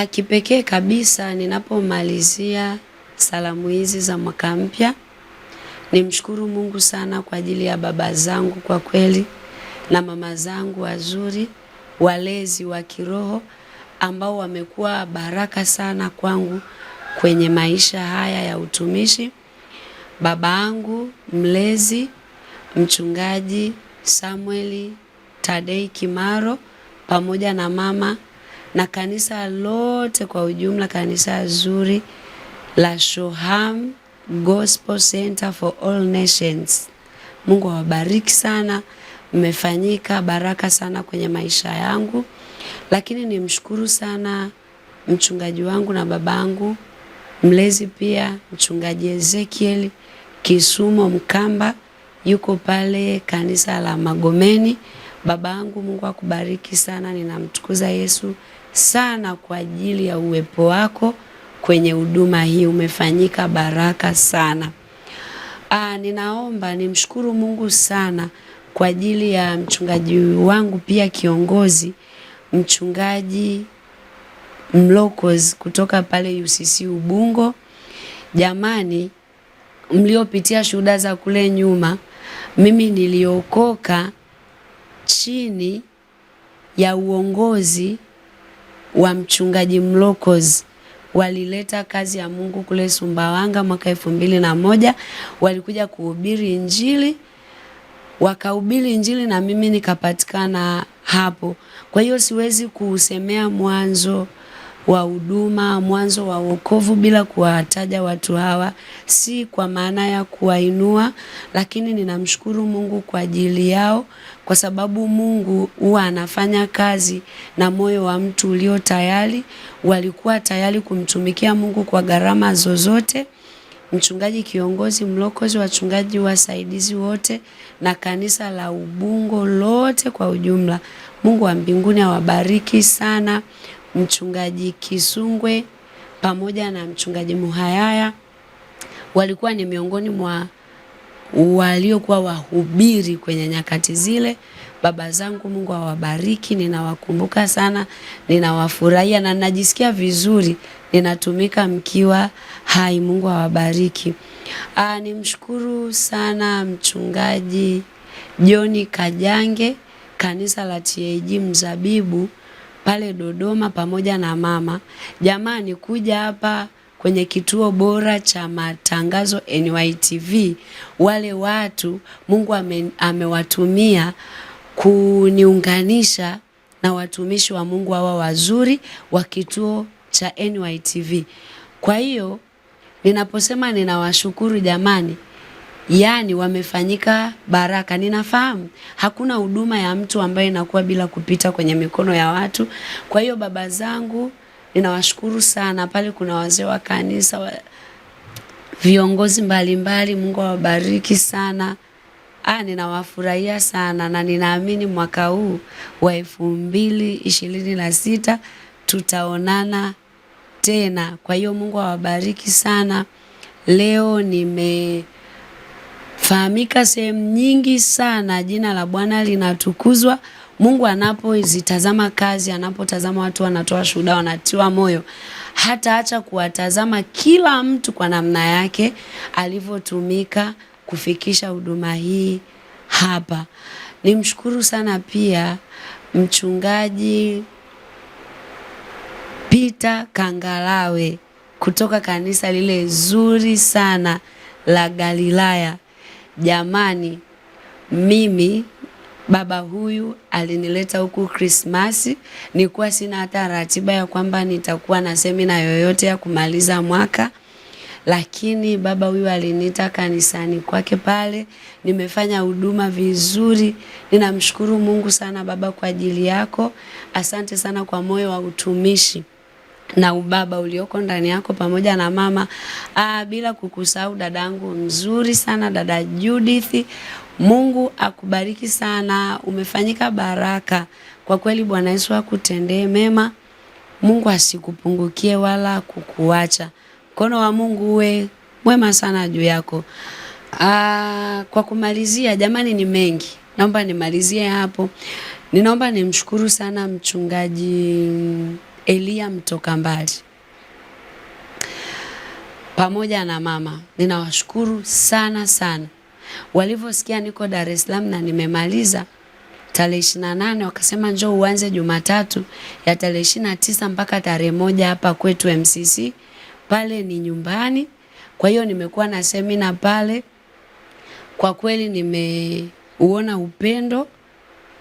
Kipekee kabisa ninapomalizia salamu hizi za mwaka mpya, nimshukuru Mungu sana kwa ajili ya baba zangu kwa kweli na mama zangu wazuri, walezi wa kiroho ambao wamekuwa baraka sana kwangu kwenye maisha haya ya utumishi. Baba yangu mlezi mchungaji Samueli Tadei Kimaro pamoja na mama na kanisa lote kwa ujumla, kanisa zuri la Shoham Gospel Center for All Nations. Mungu awabariki sana, mmefanyika baraka sana kwenye maisha yangu. Lakini nimshukuru sana mchungaji wangu na babangu mlezi pia, mchungaji Ezekiel Kisumo Mkamba, yuko pale kanisa la Magomeni. Babangu, Mungu akubariki sana, ninamtukuza Yesu sana kwa ajili ya uwepo wako kwenye huduma hii, umefanyika baraka sana. Ninaomba nimshukuru Mungu sana kwa ajili ya mchungaji wangu pia kiongozi, mchungaji Mlokozi kutoka pale UCC Ubungo. Jamani, mliopitia shuhuda za kule nyuma, mimi niliokoka chini ya uongozi wa mchungaji Mlokozi. Walileta kazi ya Mungu kule Sumbawanga mwaka 2001, walikuja kuhubiri injili, wakahubiri injili na mimi nikapatikana hapo. Kwa hiyo siwezi kusemea mwanzo wa huduma, mwanzo wa wokovu bila kuwataja watu hawa, si kwa maana ya kuwainua, lakini ninamshukuru Mungu kwa ajili yao, kwa sababu Mungu huwa anafanya kazi na moyo wa mtu ulio tayari. Walikuwa tayari kumtumikia Mungu kwa gharama zozote. Mchungaji kiongozi Mlokozi, wachungaji wasaidizi wote na kanisa la Ubungo lote kwa ujumla, Mungu wa mbinguni awabariki sana. Mchungaji Kisungwe pamoja na mchungaji Muhayaya walikuwa ni miongoni mwa waliokuwa wahubiri kwenye nyakati zile. Baba zangu, Mungu awabariki, ninawakumbuka sana, ninawafurahia na najisikia vizuri ninatumika mkiwa hai. Mungu awabariki. Nimshukuru sana mchungaji John Kajange, kanisa la TAG Mzabibu pale Dodoma pamoja na mama. Jamani, kuja hapa kwenye kituo bora cha matangazo NYTV, wale watu Mungu amewatumia kuniunganisha na watumishi wa Mungu hawa wazuri wa kituo cha NYTV. Kwa hiyo ninaposema ninawashukuru jamani, yani wamefanyika baraka. Ninafahamu hakuna huduma ya mtu ambaye inakuwa bila kupita kwenye mikono ya watu. Kwa hiyo baba zangu, ninawashukuru sana. Pale kuna wazee wa kanisa, viongozi mbalimbali, Mungu awabariki sana. Ninawafurahia sana na ninaamini mwaka huu wa 2026 tutaonana tena. Kwa hiyo Mungu awabariki sana. Leo nimefahamika sehemu nyingi sana, jina la Bwana linatukuzwa. Mungu anapozitazama kazi, anapotazama watu wanatoa shuhuda, wanatiwa moyo, hata acha kuwatazama kila mtu kwa namna yake alivyotumika kufikisha huduma hii hapa. Nimshukuru sana pia mchungaji Peter Kangalawe kutoka kanisa lile zuri sana la Galilaya. Jamani, mimi baba huyu alinileta huku Krismasi. Nilikuwa sina hata ratiba ya kwamba nitakuwa na semina yoyote ya kumaliza mwaka, lakini baba huyu aliniita kanisani kwake pale. Nimefanya huduma vizuri. Ninamshukuru Mungu sana baba kwa ajili yako. Asante sana kwa moyo wa utumishi na ubaba ulioko ndani yako pamoja na mama. Bila kukusahau dadangu mzuri sana, dada Judith. Mungu akubariki sana, umefanyika baraka. Kwa kweli Bwana Yesu akutendee mema. Mungu asikupungukie wala kukuacha. Mkono wa Mungu uwe mwema sana juu yako. Kwa kumalizia jamani, ni mengi, naomba nimalizie hapo. Ninaomba nimshukuru sana mchungaji Elia Mtoka Mbali pamoja na mama. Ninawashukuru sana sana. Walivyosikia niko Dar es Salaam na nimemaliza tarehe 28, wakasema njoo uanze Jumatatu ya tarehe 29 mpaka tarehe 1 hapa kwetu MCC. Pale ni nyumbani. Kwa hiyo nimekuwa na semina pale. Kwa kweli nimeuona upendo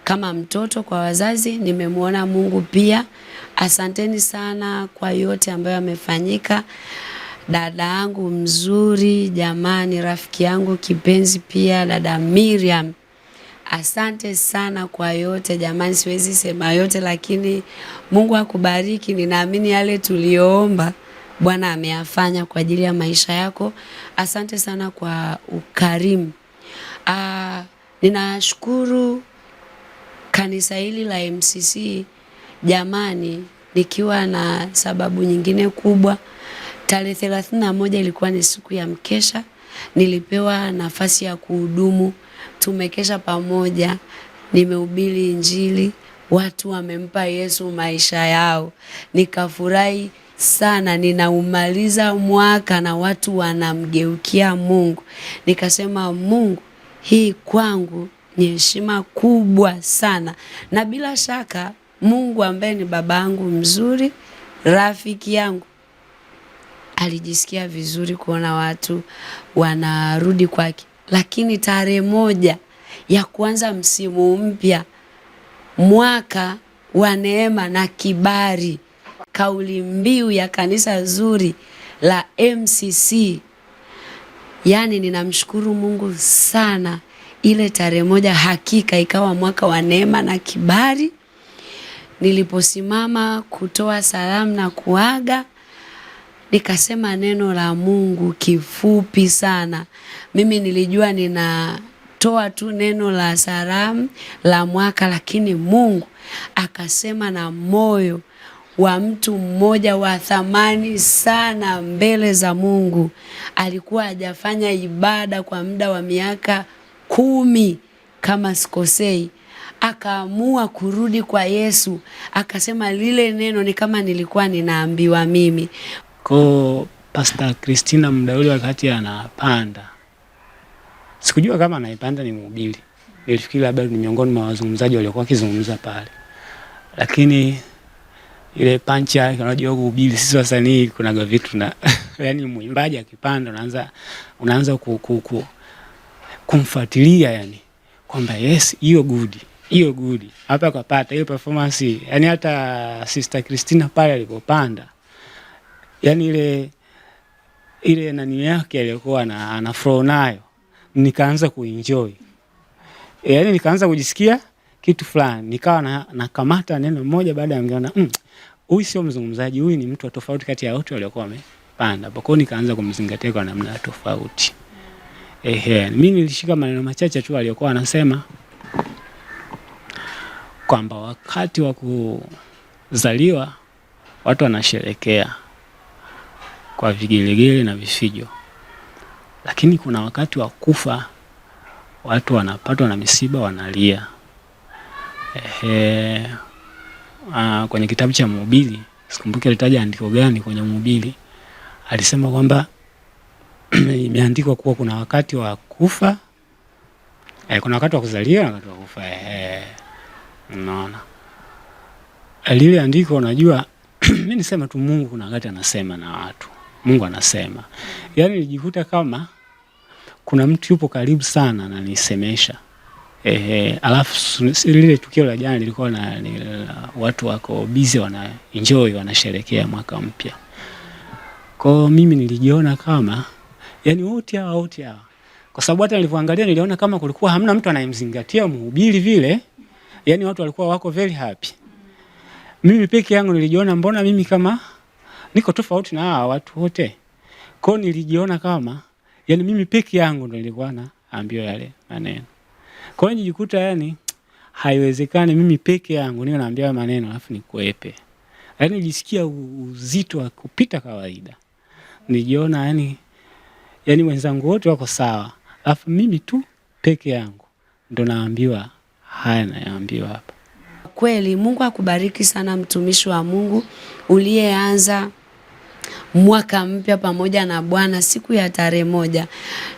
kama mtoto kwa wazazi, nimemuona Mungu pia. Asanteni sana kwa yote ambayo yamefanyika. Dada yangu mzuri, jamani, rafiki yangu kipenzi pia, dada Miriam. Asante sana kwa yote jamani, siwezi sema yote, lakini Mungu akubariki. Ninaamini yale tuliyoomba Bwana ameyafanya kwa ajili ya maisha yako. Asante sana kwa ukarimu. Ninashukuru kanisa hili la MCC jamani, nikiwa na sababu nyingine kubwa. Tarehe 31 ilikuwa ni siku ya mkesha. Nilipewa nafasi ya kuhudumu. Tumekesha pamoja. Nimehubiri Injili. Watu wamempa Yesu maisha yao. Nikafurahi sana. Ninaumaliza mwaka na watu wanamgeukia Mungu. Nikasema Mungu, hii kwangu ni heshima kubwa sana. Na bila shaka Mungu ambaye ni baba yangu mzuri, rafiki yangu, alijisikia vizuri kuona watu wanarudi kwake. Lakini tarehe 1 ya kuanza msimu mpya, mwaka wa neema na kibali, kauli mbiu ya kanisa zuri la MCC. Yani ninamshukuru Mungu sana. Ile tarehe 1 hakika ikawa mwaka wa neema na kibali. Niliposimama kutoa salamu na kuaga, nikasema neno la Mungu kifupi sana. Mimi nilijua ninatoa tu neno la salamu la mwaka, lakini Mungu akasema na moyo wa mtu mmoja wa thamani sana mbele za Mungu. Alikuwa hajafanya ibada kwa muda wa miaka 10 kama sikosei. Akaamua kurudi kwa Yesu. Akasema lile neno ni kama nilikuwa ninaambiwa mimi. Kwa Pastor Christina muda ule wakati anapanda, sikujua kama anaipanda ni mhubiri. Nilifikiri labda ni miongoni mwa wazungumzaji waliokuwa wakizungumza pale. Lakini ile pancha, unajua kuhubiri sisi wasanii kuna vitu na yani mwimbaji akipanda unaanza kumfuatilia yani kwamba yes, hiyo good hapa kapata hiyo performance. Yani hata Sister Christina pale alipopanda, yani ile nani yake alikuwa ana flow nayo, nikaanza kuenjoy. Yani nikaanza kujisikia kitu fulani, nikawa nakamata neno moja baada ya mwingine. Huyu sio mzungumzaji, huyu ni mtu tofauti kati ya wote waliokuwa wamepanda. Kwa nikaanza kumzingatia kwa namna tofauti. Mimi nilishika maneno machache tu aliyokuwa anasema kwamba wakati wa kuzaliwa watu wanasherehekea kwa vigelegele na vifijo, lakini kuna wakati wa kufa watu wanapatwa na misiba, wanalia. Kwenye kitabu cha Mhubiri, sikumbuki alitaja andiko gani kwenye Mhubiri, alisema kwamba imeandikwa kuwa kuna wakati wa kufa, kuna wakati wa kuzaliwa na wakati wa kufa. Unaona lile andiko, unajua mimi nisema tu Mungu kuna wakati anasema na watu. Mungu anasema. Yani nilijikuta kama kuna mtu yupo karibu sana na nisemesha. Alafu lile tukio la jana lilikuwa na watu wako busy, wana enjoy, wanasherehekea mwaka mpya. Kwa mimi nilijiona kama yani wote hawa, kwa sababu hata nilipoangalia niliona kama kulikuwa hamna mtu anayemzingatia mhubiri vile. Yani watu walikuwa wako very happy. Mimi peke yangu nilijiona mbona mimi kama niko tofauti na hawa watu wote. Kwa nilijiona kama yani mimi peke yangu ndo nilikuwa naambiwa yale maneno. Kwa hiyo nijikuta yani haiwezekani mimi peke yangu niwe naambiwa maneno alafu nikwepe. Yani nilisikia uzito wa kupita kawaida. Nilijiona yani wenzangu wote wako sawa, alafu mimi tu peke yangu ndo naambiwa haya naambiwa hapa. Kweli Mungu akubariki sana mtumishi wa Mungu uliyeanza mwaka mpya pamoja na Bwana siku ya tarehe 1.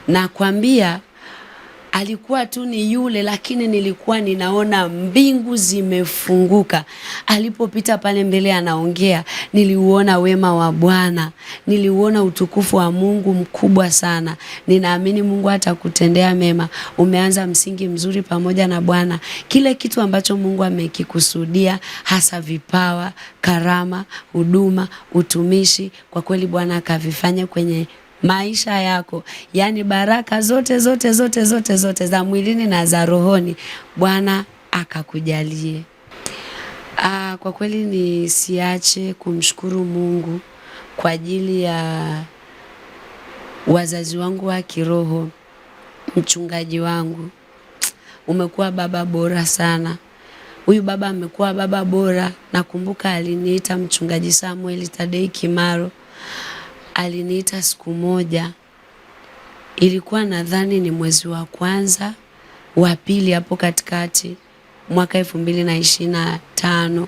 Nakwambia alikuwa tu ni yule, lakini nilikuwa ninaona mbingu zimefunguka. Alipopita pale mbele anaongea, niliuona wema wa Bwana, niliuona utukufu wa Mungu mkubwa sana. Ninaamini Mungu atakutendea mema. Umeanza msingi mzuri pamoja na Bwana. Kile kitu ambacho Mungu amekikusudia, hasa vipawa, karama, huduma, utumishi, kwa kweli Bwana akavifanya kwenye maisha yako, yani baraka zote za mwilini na za rohoni, Bwana akakujalie. Kwa kweli nisiache kumshukuru Mungu kwa ajili ya wazazi wangu wa kiroho. Mchungaji wangu, umekuwa baba bora sana. Huyu baba amekuwa baba bora. Nakumbuka aliniita Mchungaji Samuel Tadei Kimaro. Aliniita siku moja, ilikuwa nadhani ni mwezi wa kwanza, wa pili hapo katikati, mwaka 2025.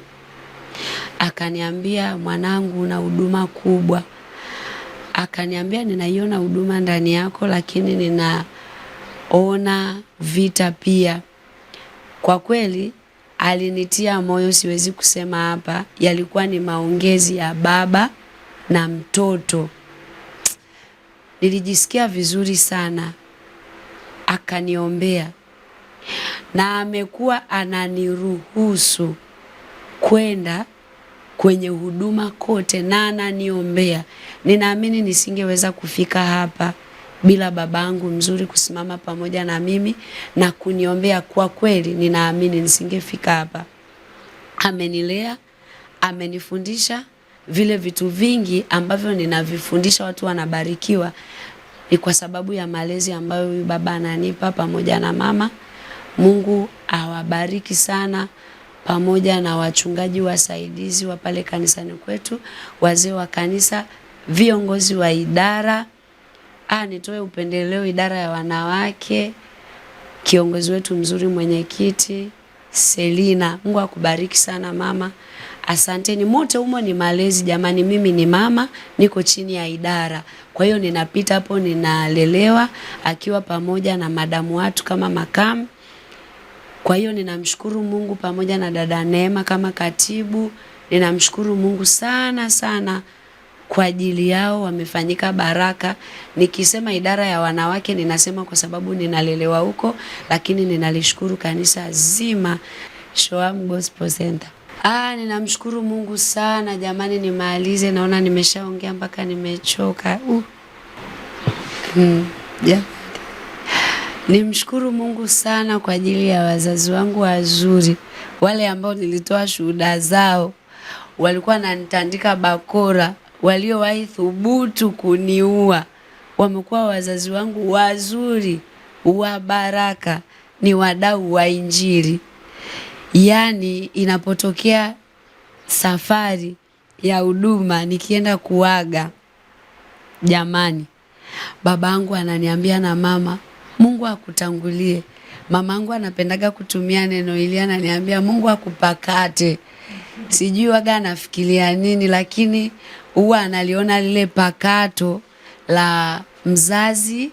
Akaniambia, mwanangu, una huduma kubwa. Akaniambia, ninaiona huduma ndani yako, lakini ninaona vita pia. Kwa kweli alinitia moyo, siwezi kusema hapa. Yalikuwa ni maongezi ya baba na mtoto. Nilijisikia vizuri sana. Akaniombea na amekuwa ananiruhusu kwenda kwenye huduma kote na ananiombea. Ninaamini nisingeweza kufika hapa bila babangu mzuri kusimama pamoja na mimi na kuniombea. Kwa kweli ninaamini nisingefika hapa. Amenilea, amenifundisha vile vitu vingi ambavyo ninavifundisha watu wanabarikiwa, ni kwa sababu ya malezi ambayo huyu baba ananipa pamoja na mama. Mungu awabariki sana, pamoja na wachungaji wasaidizi wa pale kanisani kwetu, wazee wa kanisa, viongozi wa idara. Nitoe upendeleo idara ya wanawake, kiongozi wetu mzuri, mwenyekiti Selina. Mungu akubariki sana mama. Asanteni mote, umo ni malezi jamani. Mimi ni mama, niko chini ya idara. Kwa hiyo ninapita hapo, ninalelewa akiwa pamoja na madamu watu kama makamu. Kwa hiyo ninamshukuru Mungu pamoja na dada Neema kama katibu. Ninamshukuru Mungu sana sana kwa ajili yao, wamefanyika baraka. Nikisema idara ya wanawake ninasema kwa sababu ninalelewa huko, lakini ninalishukuru kanisa zima, Shoam Gospel Center. Ninamshukuru Mungu sana jamani. Nimalize, naona nimeshaongea mpaka nimechoka. Nimshukuru Mungu sana kwa ajili ya wazazi wangu wazuri, wale ambao nilitoa shuhuda zao, walikuwa wananitandika bakora, waliowahi thubutu kuniua. Wamekuwa wazazi wangu wazuri, wa baraka, ni wadau wa Injili. Yani inapotokea safari ya huduma nikienda kuaga, jamani, babangu ananiambia na mama, Mungu akutangulie. Mamangu anapendaga kutumia neno hili, ananiambia Mungu akupakate. Sijui waga anafikiria nini, lakini huwa analiona lile pakato la mzazi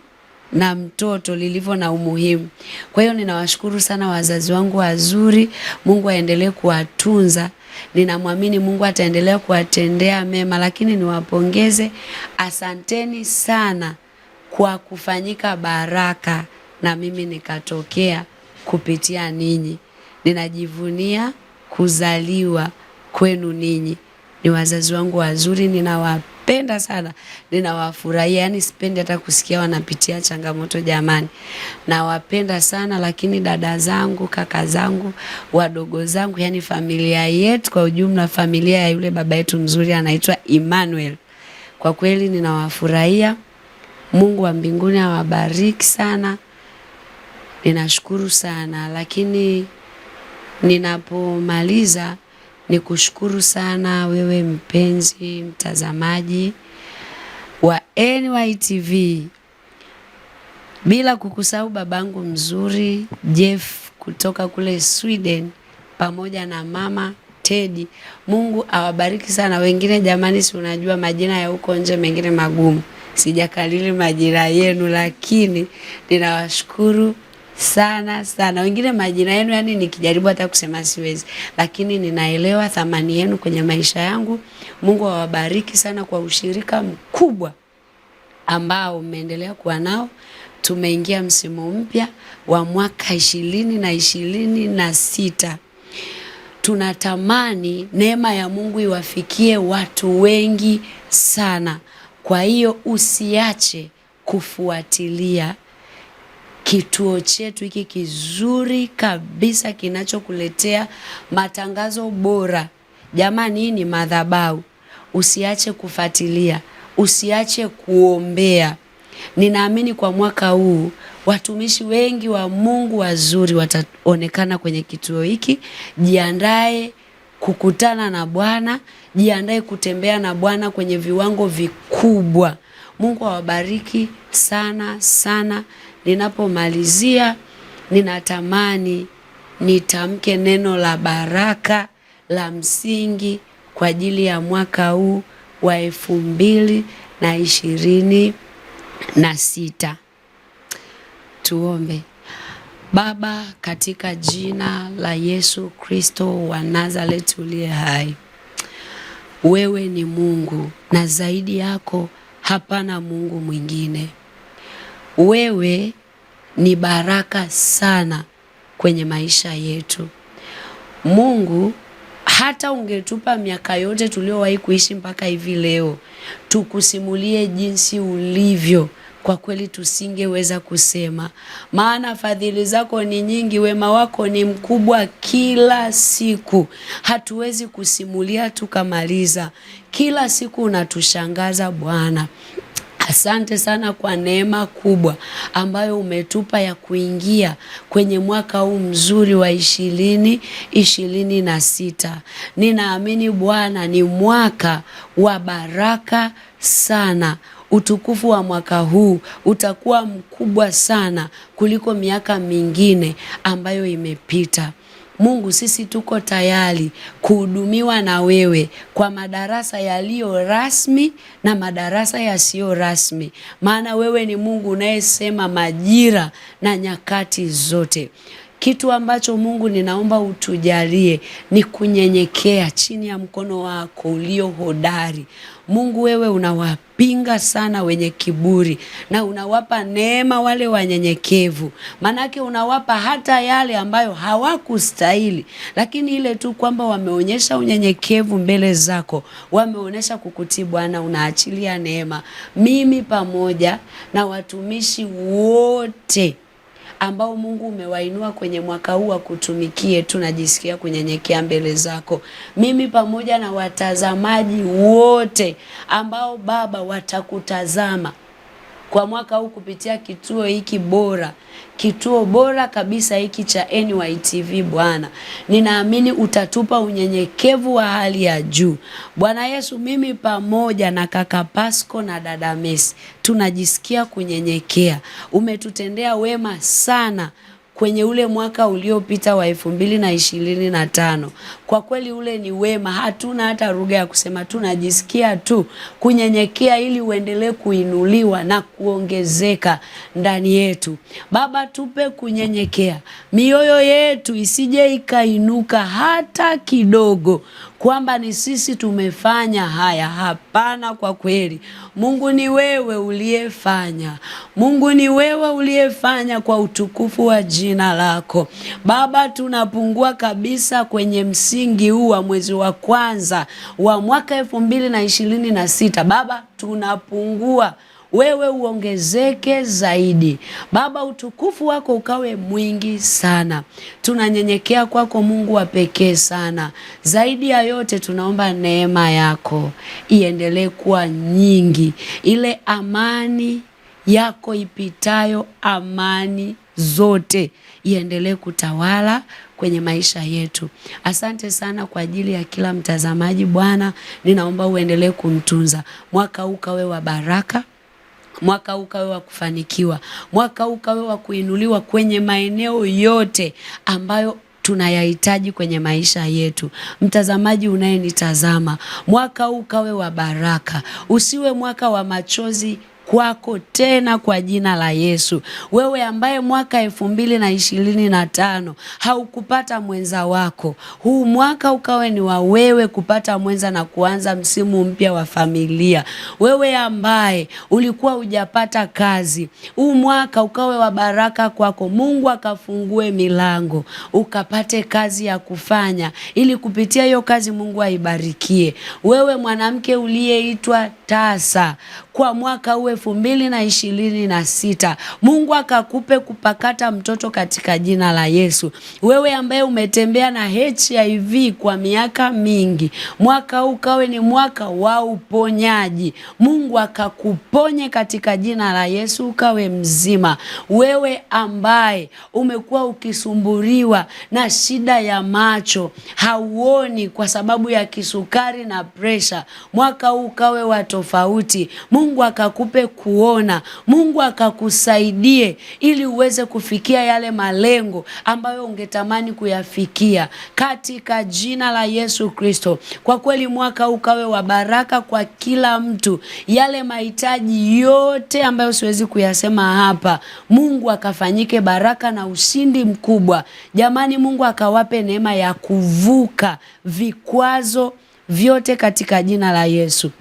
na mtoto lilivyo na umuhimu. Kwa hiyo ninawashukuru sana wazazi wangu wazuri. Mungu aendelee kuwatunza. Ninamwamini Mungu ataendelea kuwatendea mema, lakini niwapongeze, asanteni sana kwa kufanyika baraka na mimi nikatokea kupitia ninyi. Ninajivunia kuzaliwa kwenu ninyi. Ni wazazi wangu wazuri, ninawapenda sana, ninawafurahia. Yani sipendi hata kusikia wanapitia changamoto jamani. Nawapenda sana, lakini dada zangu, kaka zangu, wadogo zangu, yani familia yetu kwa ujumla, familia ya yule baba yetu mzuri anaitwa Emmanuel. Kwa kweli ninawafurahia. Mungu wa mbinguni awabariki sana. Ninashukuru sana, lakini ninapomaliza ni kushukuru sana wewe mpenzi mtazamaji wa NYTV, bila kukusahau babangu mzuri Jeff kutoka kule Sweden. pamoja na mama Teddy. Mungu awabariki sana. Wengine jamani, si unajua majina ya huko nje mengine magumu, sijakalili majina yenu, lakini ninawashukuru sana sana. Wengine majina yenu yani nikijaribu hata kusema siwezi, lakini ninaelewa thamani yenu kwenye maisha yangu. Mungu awabariki sana kwa ushirika mkubwa ambao umeendelea kuwa nao. Tumeingia msimu mpya wa mwaka 2026. Tunatamani neema ya Mungu iwafikie watu wengi sana. Kwa hiyo usiache kufuatilia kituo chetu hiki kizuri kabisa kinachokuletea matangazo bora. Jamani, hii ni madhabahu. Usiache kufuatilia, usiache kuombea. Ninaamini kwa mwaka huu watumishi wengi wa Mungu wazuri wataonekana kwenye kituo hiki. Jiandae kukutana na Bwana, jiandae kutembea na Bwana kwenye viwango vikubwa. Mungu awabariki sana sana. Ninapomalizia, ninatamani nitamke neno la baraka la msingi kwa ajili ya mwaka huu wa 2026. Tuombe. Baba, katika jina la Yesu Kristo wa Nazareti uliye hai, wewe ni Mungu na zaidi yako hapana Mungu mwingine. Wewe ni baraka sana kwenye maisha yetu. Mungu, hata ungetupa miaka yote tuliowahi kuishi mpaka hivi leo, tukusimulie jinsi ulivyo, kwa kweli tusingeweza kusema. Maana fadhili zako ni nyingi, wema wako ni mkubwa kila siku. Hatuwezi kusimulia tukamaliza. Kila siku unatushangaza Bwana. Asante sana kwa neema kubwa ambayo umetupa ya kuingia kwenye mwaka huu mzuri wa 2026. Ninaamini Bwana ni mwaka wa baraka sana. Utukufu wa mwaka huu utakuwa mkubwa sana kuliko miaka mingine ambayo imepita. Mungu, sisi tuko tayari kuhudumiwa na wewe kwa madarasa yaliyo rasmi na madarasa yasiyo rasmi. Maana wewe ni Mungu unayesema majira na nyakati zote. Kitu ambacho Mungu ninaomba utujalie ni kunyenyekea chini ya mkono wako ulio hodari. Mungu, wewe unawapinga sana wenye kiburi na unawapa neema wale wanyenyekevu. Manake unawapa hata yale ambayo hawakustahili, lakini ile tu kwamba wameonyesha unyenyekevu mbele zako, wameonyesha kukutii Bwana, unaachilia neema. Mimi pamoja na watumishi wote ambao Mungu umewainua kwenye mwaka huu wa kutumikie, tunajisikia kunyenyekea mbele zako. Mimi pamoja na watazamaji wote ambao Baba watakutazama kwa mwaka huu kupitia kituo hiki bora, kituo bora kabisa hiki cha NYTV. Bwana, ninaamini utatupa unyenyekevu wa hali ya juu. Bwana Yesu, mimi pamoja na kaka Pasco na dada Messi tunajisikia kunyenyekea. Umetutendea wema sana kwenye ule mwaka uliopita wa 2025. Kwa kweli ule ni wema, hatuna hata lugha ya kusema, tunajisikia tu kunyenyekea ili uendelee kuinuliwa na kuongezeka ndani yetu. Baba, tupe kunyenyekea, mioyo yetu isije ikainuka hata kidogo kwamba ni sisi tumefanya haya. Hapana, kwa kweli Mungu ni wewe uliyefanya. Mungu ni wewe uliyefanya kwa utukufu wa jina lako. Baba, tunapungua kabisa kwenye msingi huu wa mwezi wa kwanza wa mwaka 2026. Baba, tunapungua, wewe uongezeke zaidi. Baba, utukufu wako ukawe mwingi sana. Tunanyenyekea kwako Mungu wa pekee sana. Zaidi ya yote tunaomba neema yako iendelee kuwa nyingi. Ile amani yako ipitayo amani zote iendelee kutawala kwenye maisha yetu. Asante sana kwa ajili ya kila mtazamaji Bwana. Ninaomba uendelee kumtunza. Mwaka huu ukawe wa baraka. Mwaka huu ukawe wa kufanikiwa. Mwaka huu ukawe wa kuinuliwa kwenye maeneo yote ambayo tunayahitaji kwenye maisha yetu. Mtazamaji unayenitazama, mwaka huu ukawe wa baraka, usiwe mwaka wa machozi kwako tena, kwa jina la Yesu. Wewe ambaye mwaka 2025 haukupata mwenza wako, huu mwaka ukawe ni wa wewe kupata mwenza na kuanza msimu mpya wa familia. Wewe ambaye ulikuwa hujapata kazi, huu mwaka ukawe wa baraka kwako. Mungu akafungue milango ukapate kazi ya kufanya, ili kupitia hiyo kazi Mungu aibarikie. Wewe mwanamke uliyeitwa tasa, kwa mwaka huu 2026 Mungu akakupe kupakata mtoto katika jina la Yesu. Wewe ambaye umetembea na HIV kwa miaka mingi, mwaka huu kawe ni mwaka wa uponyaji. Mungu akakuponye katika jina la Yesu, ukawe mzima. Wewe ambaye umekuwa ukisumburiwa na shida ya macho, hauoni kwa sababu ya kisukari na presha, mwaka huu kawe wa tofauti. Mungu akakupe kuona, Mungu akakusaidie ili uweze kufikia yale malengo ambayo ungetamani kuyafikia katika jina la Yesu Kristo. Kwa kweli mwaka ukawe wa baraka kwa kila mtu. Yale mahitaji yote ambayo siwezi kuyasema hapa, Mungu akafanyike baraka na ushindi mkubwa. Jamani, Mungu akawape neema ya kuvuka vikwazo vyote katika jina la Yesu.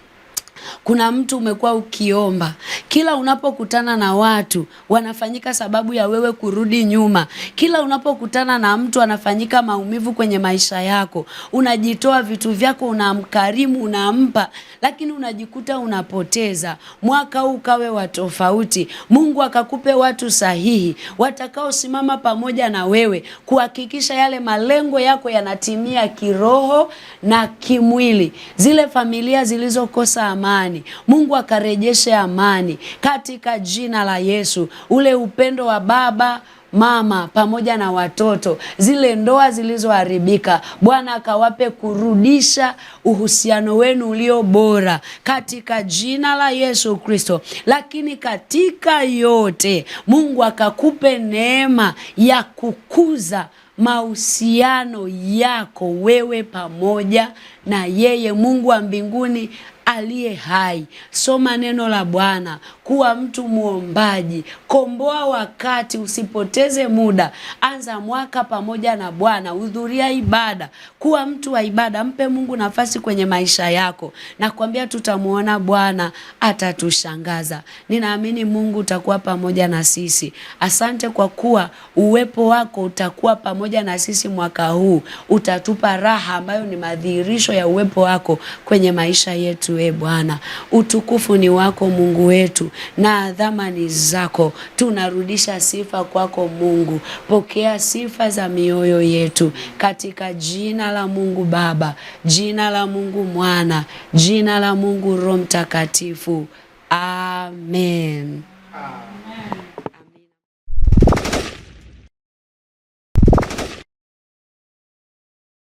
Kuna mtu umekuwa ukiomba, kila unapokutana na watu wanafanyika sababu ya wewe kurudi nyuma. Kila unapokutana na mtu anafanyika maumivu kwenye maisha yako. Unajitoa vitu vyako, unamkarimu, unampa, lakini unajikuta unapoteza. Mwaka huu ukawe wa tofauti. Mungu akakupe watu sahihi watakaosimama pamoja na wewe kuhakikisha yale malengo yako yanatimia kiroho na kimwili. Zile familia zilizokosa amani, Mungu akarejeshe amani katika jina la Yesu. Ule upendo wa baba, mama pamoja na watoto, zile ndoa zilizoharibika, Bwana akawape kurudisha uhusiano wenu ulio bora katika jina la Yesu Kristo. Lakini katika yote Mungu akakupe neema ya kukuza mahusiano yako wewe pamoja na yeye Mungu wa mbinguni aliye hai. Soma neno la Bwana, kuwa mtu muombaji, komboa wakati, usipoteze muda. Anza mwaka pamoja na Bwana, hudhuria ibada, kuwa mtu wa ibada, mpe Mungu nafasi kwenye maisha yako. Nakwambia tutamuona Bwana atatushangaza. Ninaamini Mungu utakuwa pamoja na sisi. Asante kwa kuwa uwepo wako utakuwa pamoja na sisi mwaka huu. Utatupa raha ambayo ni madhihirisho ya uwepo wako kwenye maisha yetu. Bwana, utukufu ni wako Mungu wetu na adhama ni zako. Tunarudisha sifa kwako Mungu. Pokea sifa za mioyo yetu katika jina la Mungu Baba, jina la Mungu Mwana, jina la Mungu Roho Mtakatifu. Amen.